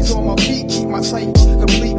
Nikes on my feet, keep my cipher complete.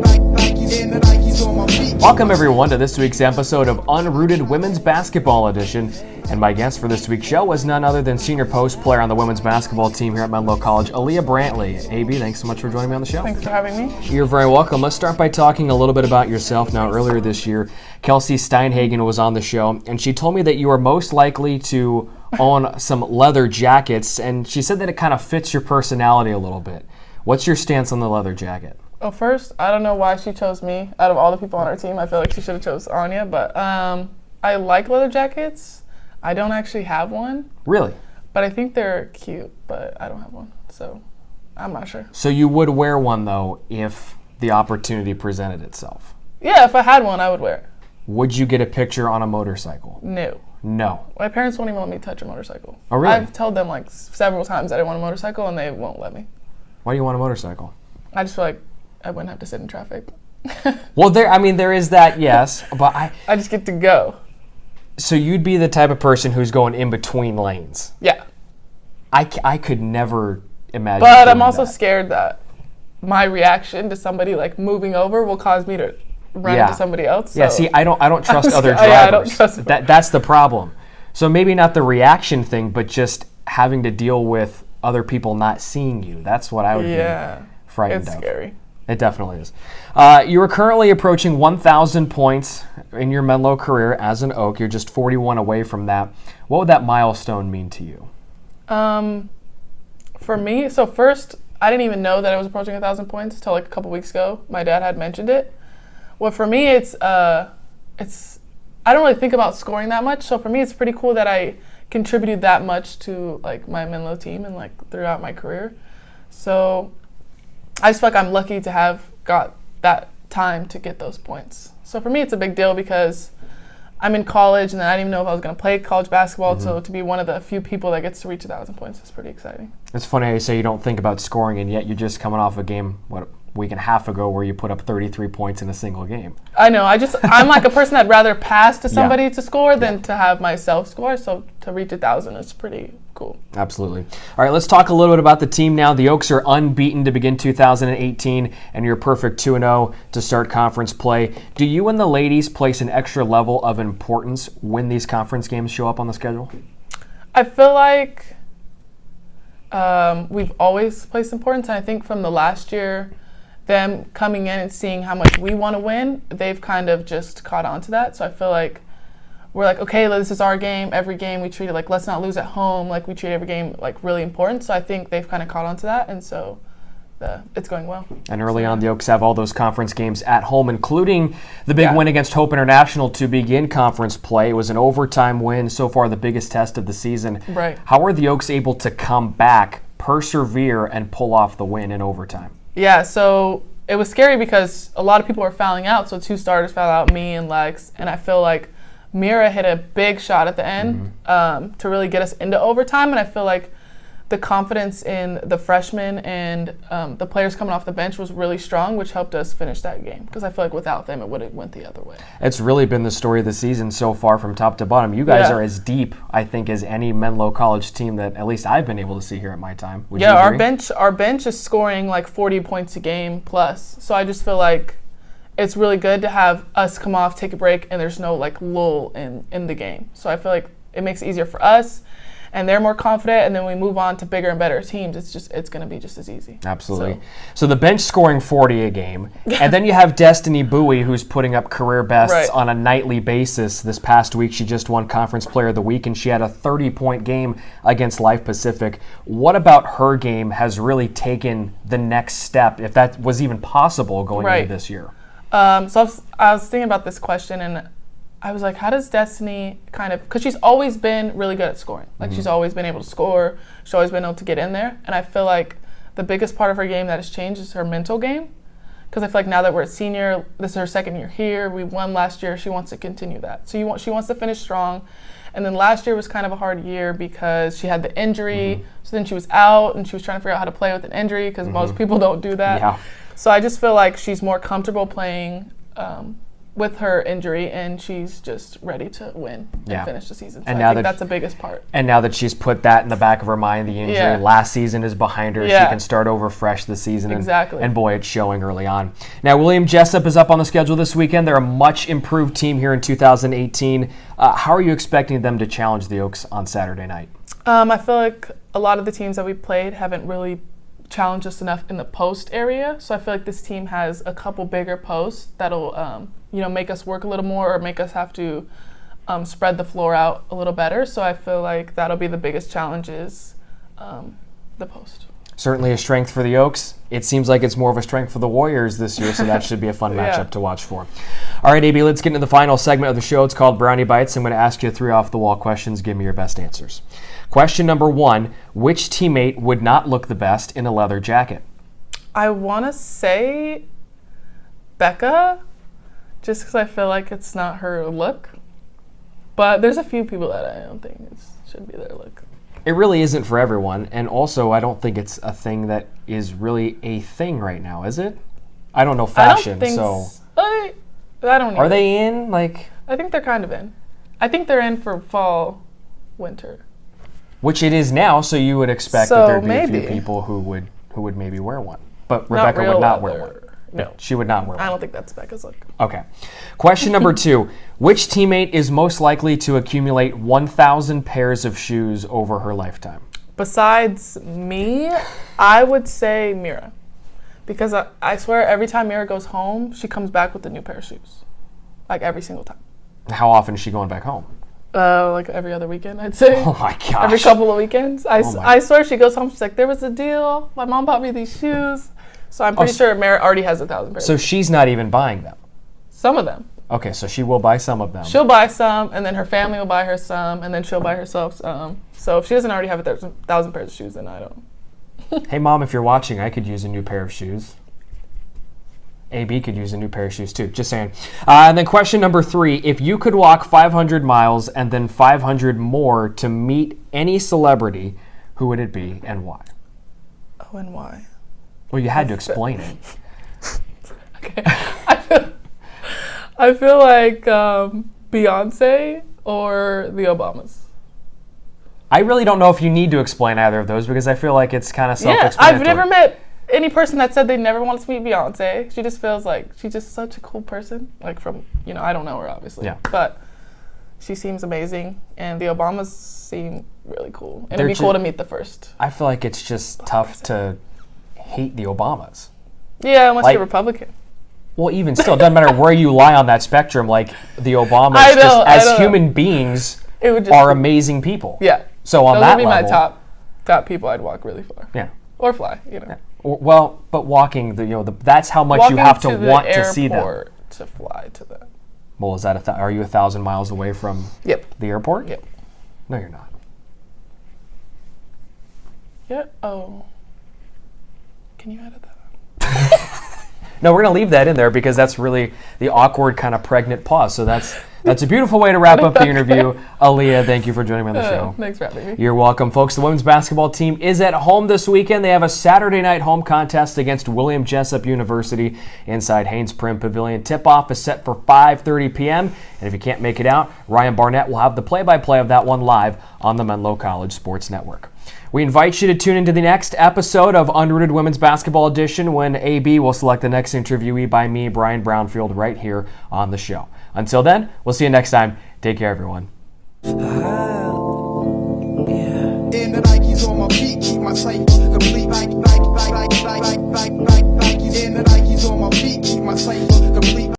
Nikes in the Nikes on my feet. Welcome everyone to this week's episode of Unrooted Women's Basketball Edition. And my guest for this week's show was none other than senior post player on the women's basketball team here at Menlo College, Aliyah Brantley. AB, thanks so much for joining me on the show. Thanks for having me. You're very welcome. Let's start by talking a little bit about yourself. Now, earlier this year, Kelsey Steinhagen was on the show, and she told me that you are most likely to own some leather jackets, and she said that it kind of fits your personality a little bit. What's your stance on the leather jacket? Well, first, I don't know why she chose me. Out of all the people on our team, I feel like she should have chose Anya, but I like leather jackets. I don't actually have one. Really? But I think they're cute, but I don't have one, so I'm not sure. So you would wear one, though, if the opportunity presented itself? Yeah, if I had one, I would wear it. Would you get a picture on a motorcycle? No. No. My parents won't even let me touch a motorcycle. Oh, really? I've told them like several times that I want a motorcycle, and they won't let me. Why do you want a motorcycle? I just feel like I wouldn't have to sit in traffic. Well, there is that, yes, but I just get to go. So you'd be the type of person who's going in between lanes. Yeah. I could never imagine. But doing I'm also that. scared that my reaction to somebody like moving over will cause me to run into somebody else. Yeah, so. see, I don't trust other drivers. Yeah, I don't trust them. That's the problem. So maybe not the reaction thing, but just having to deal with other people not seeing you. That's what I would be frightened of. It's scary. It definitely is. You are currently approaching 1,000 points in your Menlo career as an Oak. You're just 41 away from that. What would that milestone mean to you? For me, so first, I didn't even know that I was approaching 1,000 points until like a couple weeks ago. My dad had mentioned it. Well, for me, it's I don't really think about scoring that much. So for me, it's pretty cool that I contributed that much to like my Menlo team and like throughout my career. So I just feel like I'm lucky to have got that time to get those points. So for me, it's a big deal because I'm in college and I didn't even know if I was going to play college basketball. So to be one of the few people that gets to reach 1,000 points is pretty exciting. It's funny how you say you don't think about scoring, and yet you're just coming off a game, a week and a half ago, where you put up 33 points in a single game. I know. I'm like a person that'd rather pass to somebody to score than to have myself score. So to reach 1,000 is pretty cool. Absolutely. All right, let's talk a little bit about the team now. The Oaks are unbeaten to begin 2018, and you're perfect 2-0 to start conference play. Do you and the ladies place an extra level of importance when these conference games show up on the schedule? I feel like we've always placed importance, and I think from the last year, them coming in and seeing how much we want to win, they've kind of just caught on to that. So I feel like we're like, okay, this is our game. Every game we treat it like, let's not lose at home. Like we treat every game like really important. So I think they've kind of caught on to that, and so it's going well. And early on, the Oaks have all those conference games at home, including the big win against Hope International to begin conference play. It was an overtime win, so far the biggest test of the season. Right. How are the Oaks able to come back, persevere, and pull off the win in overtime? Yeah, so it was scary because a lot of people were fouling out. So 2 starters fouled out, me and Lex, and I feel like Mira hit a big shot at the end to really get us into overtime. And I feel like the confidence in the freshmen and the players coming off the bench was really strong, which helped us finish that game. Because I feel like without them, it would have went the other way. It's really been the story of the season so far from top to bottom. You guys are as deep, I think, as any Menlo College team that at least I've been able to see here at my time. Would you agree? Our bench is scoring like 40 points a game plus. So I just feel like it's really good to have us come off, take a break, and there's no like lull in the game. So I feel like it makes it easier for us, and they're more confident, and then we move on to bigger and better teams. It's going to be just as easy. Absolutely. So the bench scoring 40 a game, and then you have Destiny Bowie, who's putting up career bests on a nightly basis. This past week, she just won Conference Player of the Week, and she had a 30-point game against Life Pacific. What about her game has really taken the next step, if that was even possible going into this year? So I was thinking about this question, and I was like, how does Destiny because she's always been really good at scoring. Like she's always been able to score. She's always been able to get in there. And I feel like the biggest part of her game that has changed is her mental game. Because I feel like now that we're a senior, this is her second year here. We won last year. She wants to continue that. So she wants to finish strong. And then last year was kind of a hard year because she had the injury. So then she was out, and she was trying to figure out how to play with an injury because most people don't do that. Yeah. So I just feel like she's more comfortable playing with her injury, and she's just ready to win and finish the season. So and I think that's the biggest part. And now that she's put that in the back of her mind, the injury last season is behind her. She can start over fresh this season. Exactly. And boy, it's showing early on. Now, William Jessup is up on the schedule this weekend. They're a much improved team here in 2018. How are you expecting them to challenge the Oaks on Saturday night? I feel like a lot of the teams that we played haven't really challenged us enough in the post area. So I feel like this team has a couple bigger posts that'll make us work a little more or make us have to spread the floor out a little better. So I feel like that'll be the biggest challenge is the post. Certainly a strength for the Oaks. It seems like it's more of a strength for the Warriors this year, so that should be a fun matchup to watch for. All right, AB, let's get into the final segment of the show. It's called Brownie Bites. I'm going to ask you 3 off-the-wall questions. Give me your best answers. Question number 1, which teammate would not look the best in a leather jacket? I want to say Becca, just because I feel like it's not her look. But there's a few people that I don't think it should be their look. It really isn't for everyone, and also I don't think it's a thing that is really a thing right now, is it? I don't know fashion, I don't know. Are they in? Like, I think they're kind of in. I think they're in for fall, winter. Which it is now, so you would expect that there'd be a few people who would maybe wear one. But Rebecca would not wear one. No. She would not wear one. I don't think that's Becca's look. Okay. Question number 2. Which teammate is most likely to accumulate 1,000 pairs of shoes over her lifetime? Besides me, I would say Mira. Because I swear every time Mira goes home, she comes back with a new pair of shoes. Like every single time. How often is she going back home? Like every other weekend, I'd say. Oh my gosh. Every couple of weekends. I swear she goes home, she's like, there was a deal. My mom bought me these shoes. So I'm pretty sure Mara already has 1,000 pairs. So she's not even buying them? Some of them. Okay, so she will buy some of them. She'll buy some, and then her family will buy her some, and then she'll buy herself some. So if she doesn't already have 1,000 pairs of shoes, then I don't. Hey, Mom, if you're watching, I could use a new pair of shoes. AB could use a new pair of shoes, too. Just saying. And then question number 3. If you could walk 500 miles and then 500 more to meet any celebrity, who would it be and why? Oh, and why? Well, you had to explain it. Okay. I feel like Beyonce or the Obamas. I really don't know if you need to explain either of those because I feel like it's kind of self-explanatory. Yeah, I've never met any person that said they never wanted to meet Beyonce. She just feels like she's just such a cool person. Like from, I don't know her obviously. Yeah. But she seems amazing. And the Obamas seem really cool. And it'd be cool to meet the first. I feel like it's just tough to hate the Obamas. Yeah, unless you're Republican. Well, even still, it doesn't matter where you lie on that spectrum. Like the Obamas, as human beings, are amazing people. Yeah. So on that level, those would be my top people. I'd walk really far. Yeah. Or fly. Yeah. Well, but walking, that's how much you have to want to see them. To fly to them. Well, is that are you 1,000 miles away from the airport? Yep. No, you're not. Yeah. Oh. Can you edit that out? No, we're going to leave that in there because that's really the awkward kind of pregnant pause. So that's a beautiful way to wrap up the interview. Aliyah, thank you for joining me on the show. Thanks for having me. You're welcome, folks. The women's basketball team is at home this weekend. They have a Saturday night home contest against William Jessup University inside Haynes Prim Pavilion. Tip-off is set for 5:30 p.m. And if you can't make it out, Ryan Barnett will have the play-by-play of that one live on the Menlo College Sports Network. We invite you to tune into the next episode of Unrooted Women's Basketball Edition when AB will select the next interviewee by me, Brian Brownfield, right here on the show. Until then, we'll see you next time. Take care, everyone. And the Nikes on my feet keep my cipher complete. And the Nikes on my feet keep my cipher complete.